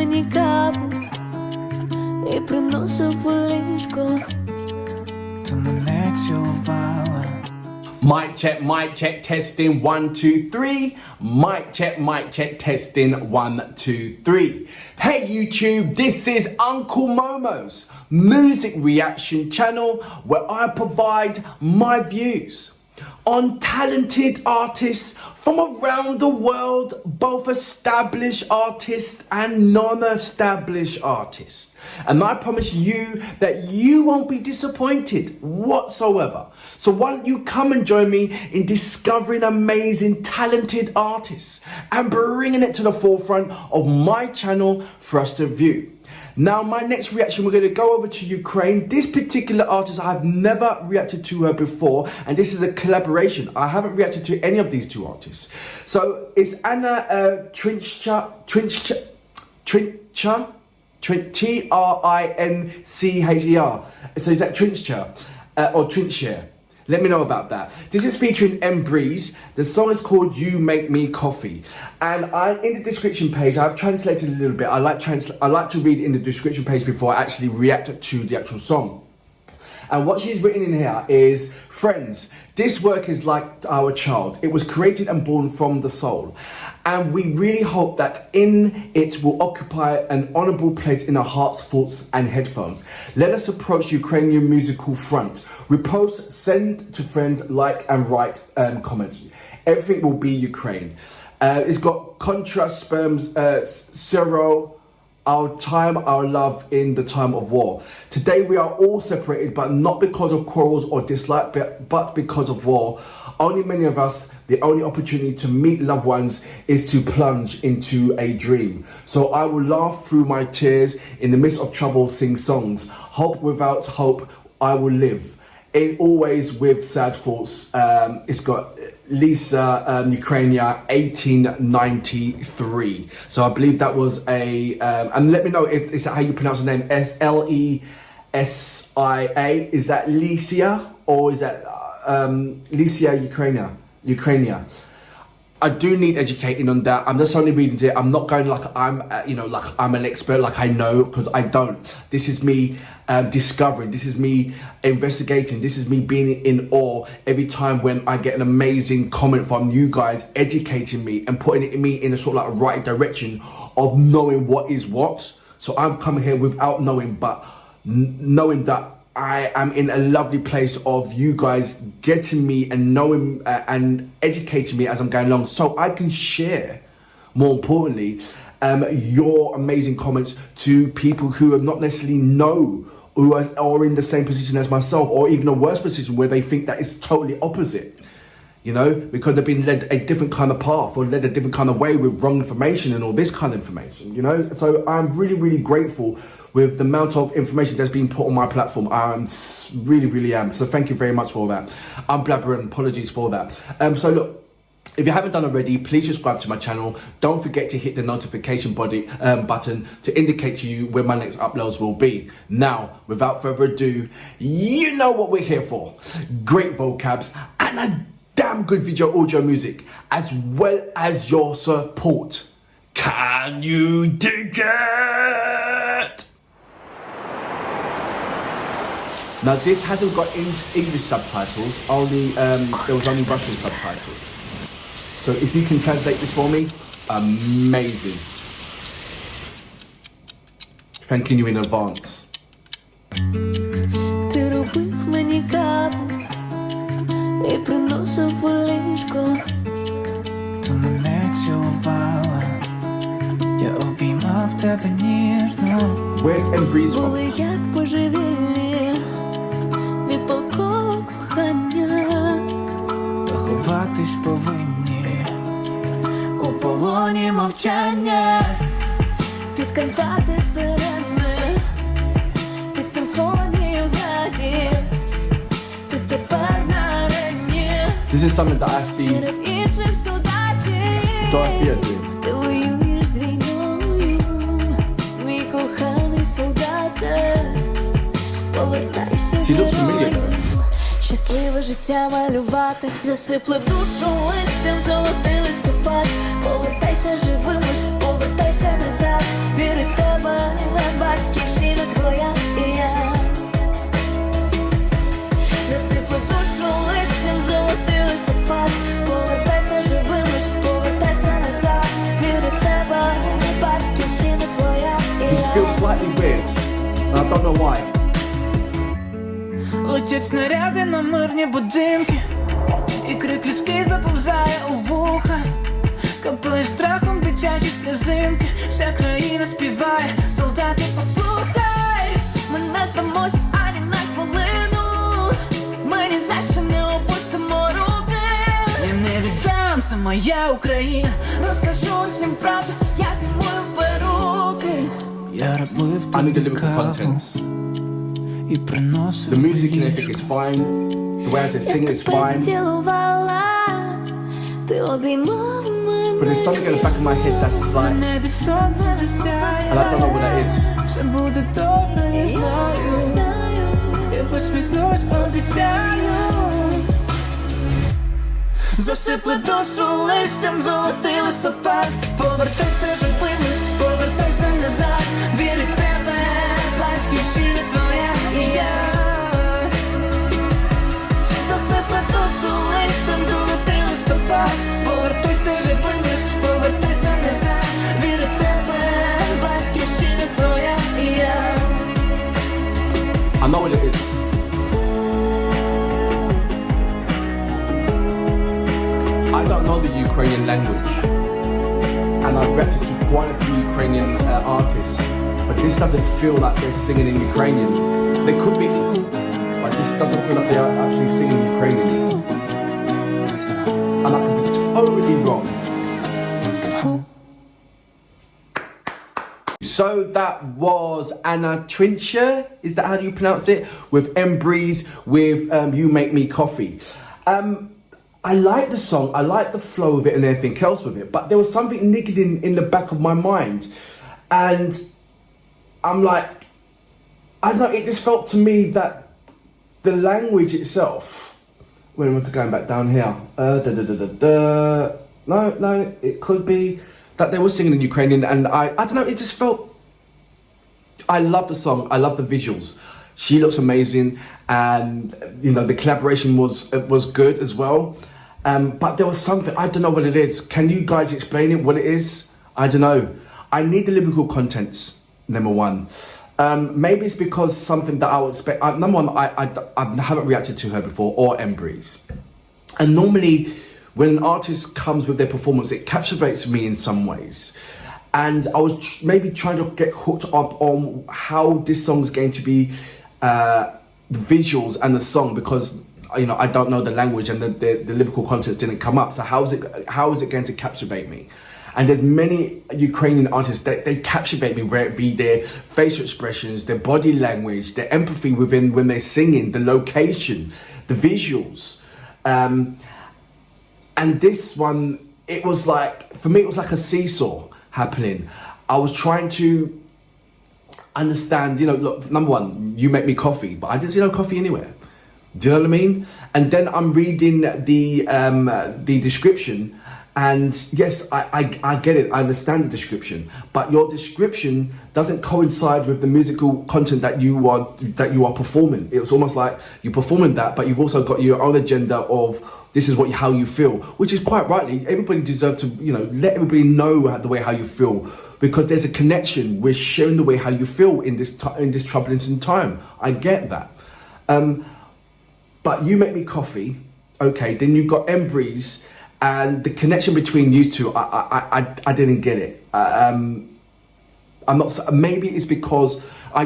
мені каву і приносив у ліжко. Ти мене цілувала. Mic check, testing, 1, 2, 3. Mic check, testing, 1, 2, 3. Hey YouTube, this is Uncle Momo's music reaction channel where I provide my views on talented artists from around the world, both established artists and non-established artists. And I promise you that you won't be disappointed whatsoever. So why don't you come and join me in discovering amazing, talented artists and bringing it to the forefront of my channel for us to view. Now, my next reaction, we're going to go over to Ukraine. This particular artist, I've never reacted to her before, and this is a collaboration. I haven't reacted to any of these two artists. So it's Anna Trинчер, Trincher. So is that Trincher or Trincher? Let me know about that. This is featuring MBreeze. The song is called You Make Me Coffee. And in the description page, I've translated a little bit. I like to read in the description page before I actually react to the actual song. And what she's written in here is, friends, this work is like our child. It was created and born from the soul. And we really hope that in it will occupy an honourable place in our hearts, thoughts and headphones. Let us approach Ukrainian musical front. Repost, send to friends, like and write comments. Everything will be Ukraine. It's got contrast, sperms, zero, our time, our love in the time of war. Today we are all separated, but not because of quarrels or dislike, but because of war. Only many of us, the only opportunity to meet loved ones is to plunge into a dream. So I will laugh through my tears, in the midst of trouble sing songs. Hope without hope, I will live. It always with sad thoughts. It's got Lesa Ukrainka 1893. So I believe that was a and let me know if is that how you pronounce the name, Slesia. Is that Lesa or is that Lesa Ukrainka? I do need educating on that. I'm just only reading it. I'm not going like I'm like I'm an expert, like I know, because I don't. This is me discovering. This is me investigating. This is me being in awe every time when I get an amazing comment from you guys, educating me and putting me in a sort of like right direction of knowing what is what. So I'm coming here without knowing, but knowing that I am in a lovely place of you guys getting me and knowing and educating me as I'm going along, so I can share, more importantly, your amazing comments to people who are not necessarily know who are in the same position as myself, or even a worse position where they think that it's totally opposite. You know, because they've been led a different kind of path or led a different kind of way with wrong information and all this kind of information, you know. So I'm really, really grateful with the amount of information that's been put on my platform. I'm really am. So thank you very much for that. I'm blabbering, apologies for that. So look, if you haven't done already, please subscribe to my channel. Don't forget to hit the notification button to indicate to you where my next uploads will be. Now, without further ado, you know what we're here for. Great vocabs and a damn good video audio music, as well as your support. Can you dig it? Now this hasn't got English subtitles, only there was only Russian subtitles. So if you can translate this for me, amazing. Thanking you in advance. Ти робив мені каву і приносив у ліжко. Ти мене цілувала. Я обіймав тебе ніжно. Where's MBreeze from? Були як божевільні від палкого кохання. Ховатись повинні у полоні мовчання. Під кантати сирени, під симфонію градів. Ти тепер на арені. This is something that I see Серед інших солдатів. Dorothea doing. Ти воюєш з війною, мій коханий солдате. Повертайся She looks familiar героєм. though. Щасливе життя малювати. Засипле душу листям, золотий листопад. Повертайся живим, повертайся назад. Вірити slightly weird, and I don't know why. Летять снаряди на мирні будинки, і крик людський заповзає у вуха. Капає страхом дитячі сльозинки, вся країна співає, солдати, послухай. Ми не здамося ані на хвилину, ми ні за що не опустимо руки. Я не віддам, це моя Україна. Розкажу всім правду, я зніму перуки. Я робив I need the тобі lyrical каву contents. і приносив The music and everything ліжко. is fine. The way I just sing is fine. Цілувала, ти обіймав мене. But there's something in the back of my head that's На like, небі сонце засяє, and I don't know what that is. все буде добре, я знаю. Знаю, Я посміхнусь, обіцяю. Засипли душу листям, золотий листопад. Повертайся живим, повертайся назад. Вірю в тебе, батьківщина твоя і я. Засипли душу листям, золотий листопад. Повертайся живим, повертайся назад. Вірю в тебе, батьківщина твоя і я. I know what it is. I don't know the Ukrainian language, and I've reacted to quite a few Ukrainian artists, but this doesn't feel like they're singing in Ukrainian. They could be, but this doesn't feel like they're actually singing Ukrainian. And I could be totally wrong. So that was Anna Trincher, is that how you pronounce it? With MBreeze, with You Make Me Coffee. I like the song, I like the flow of it and everything else with it, but there was something niggling in the back of my mind. And I'm like, I don't know, it just felt to me that the language itself, wait, what's going back down here? No, it could be that they were singing in Ukrainian, and I don't know, it just felt, I love the song, I love the visuals. She looks amazing, and you know, the collaboration was good as well. But there was something, I don't know what it is. Can you guys explain it, what it is? I don't know. I need the lyrical contents, number one. Maybe it's because something that I would expect. Number one, I haven't reacted to her before, or MBreeze. And normally, when an artist comes with their performance, it captivates me in some ways. And I was maybe trying to get hooked up on how this song is going to be, the visuals and the song, because you know, I don't know the language and the lyrical contents didn't come up. So how is it going to captivate me? And there's many Ukrainian artists that they captivate me, whether it be their facial expressions, their body language, their empathy within when they're singing, the location, the visuals. And this one, it was like, for me, it was like a seesaw happening. I was trying to understand, you know, look, number one, you make me coffee, but I didn't see no coffee anywhere. Do you know what I mean? And then I'm reading the description, and yes, I get it. I understand the description, but your description doesn't coincide with the musical content that you are performing. It's almost like you're performing that, but you've also got your own agenda of this is how you feel, which is quite rightly. Everybody deserves to, you know, let everybody know the way how you feel, because there's a connection. We're sharing the way how you feel in this troubling time. I get that. But You Make Me Coffee, okay, then you've got MBreeze, and the connection between you two, I didn't get it. I'm not, maybe it's because,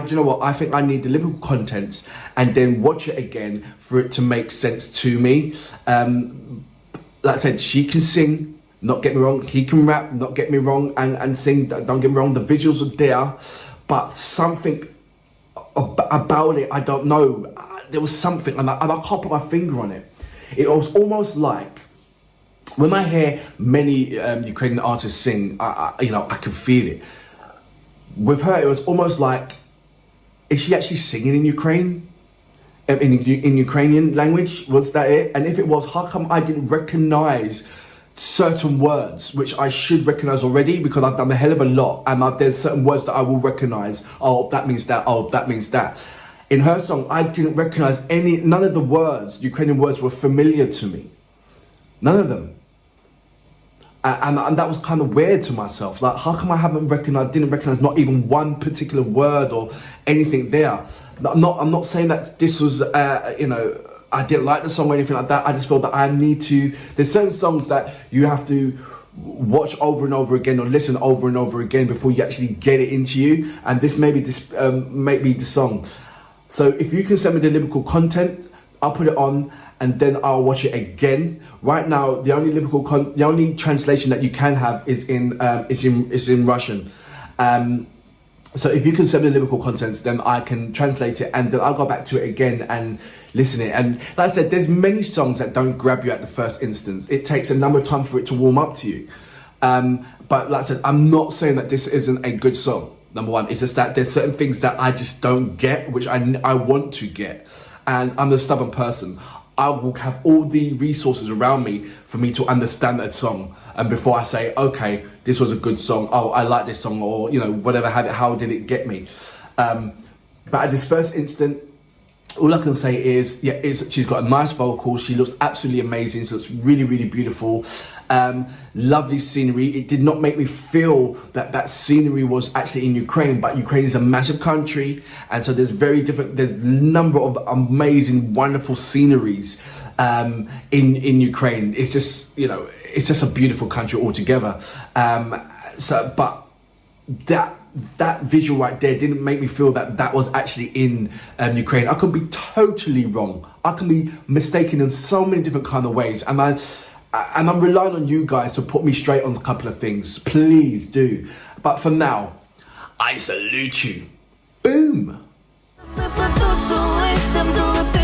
you know what, I think I need the lyrical contents and then watch it again for it to make sense to me. Like I said, she can sing, not get me wrong, he can rap, not get me wrong, and sing, don't get me wrong, the visuals are there, but something about it, I don't know. There was something, and I can't put my finger on it. It was almost like, when I hear many Ukrainian artists sing, you know, I can feel it. With her, it was almost like, is she actually singing in Ukraine? In Ukrainian language? Was that it? And if it was, how come I didn't recognize certain words, which I should recognize already, because I've done a hell of a lot, and there's certain words that I will recognize. Oh, that means that. Oh, that means that. In her song, I didn't recognize none of the words, Ukrainian words, were familiar to me. None of them. And that was kind of weird to myself. Like, how come I didn't recognize not even one particular word or anything there? I'm not saying that this was, I didn't like the song or anything like that. I just feel that I need to. There's certain songs that you have to watch over and over again or listen over and over again before you actually get it into you. And this may be the song. So if you can send me the lyrical content, I'll put it on and then I'll watch it again. Right now, the only translation that you can have is in Russian. So if you can send me the lyrical contents, then I can translate it and then I'll go back to it again and listen it. And like I said, there's many songs that don't grab you at the first instance. It takes a number of time for it to warm up to you. But like I said, I'm not saying that this isn't a good song. Number one, it's just that there's certain things that I just don't get, which I want to get. And I'm a stubborn person. I will have all the resources around me for me to understand that song. And before I say, okay, this was a good song. Oh, I like this song, or whatever. How did it get me? But at this first instant, all I can say is, she's got a nice vocal. She looks absolutely amazing. She looks really, really beautiful. Lovely scenery. It did not make me feel that scenery was actually in Ukraine, but Ukraine is a massive country, and so there's a number of amazing, wonderful sceneries in Ukraine. It's just, it's just a beautiful country altogether. But that visual right there didn't make me feel that was actually in Ukraine. I could be totally wrong. I can be mistaken in so many different kind of ways, and I'm relying on you guys to put me straight on a couple of things. Please do. But for now, I salute you. Boom. Сипле душу листям, золоте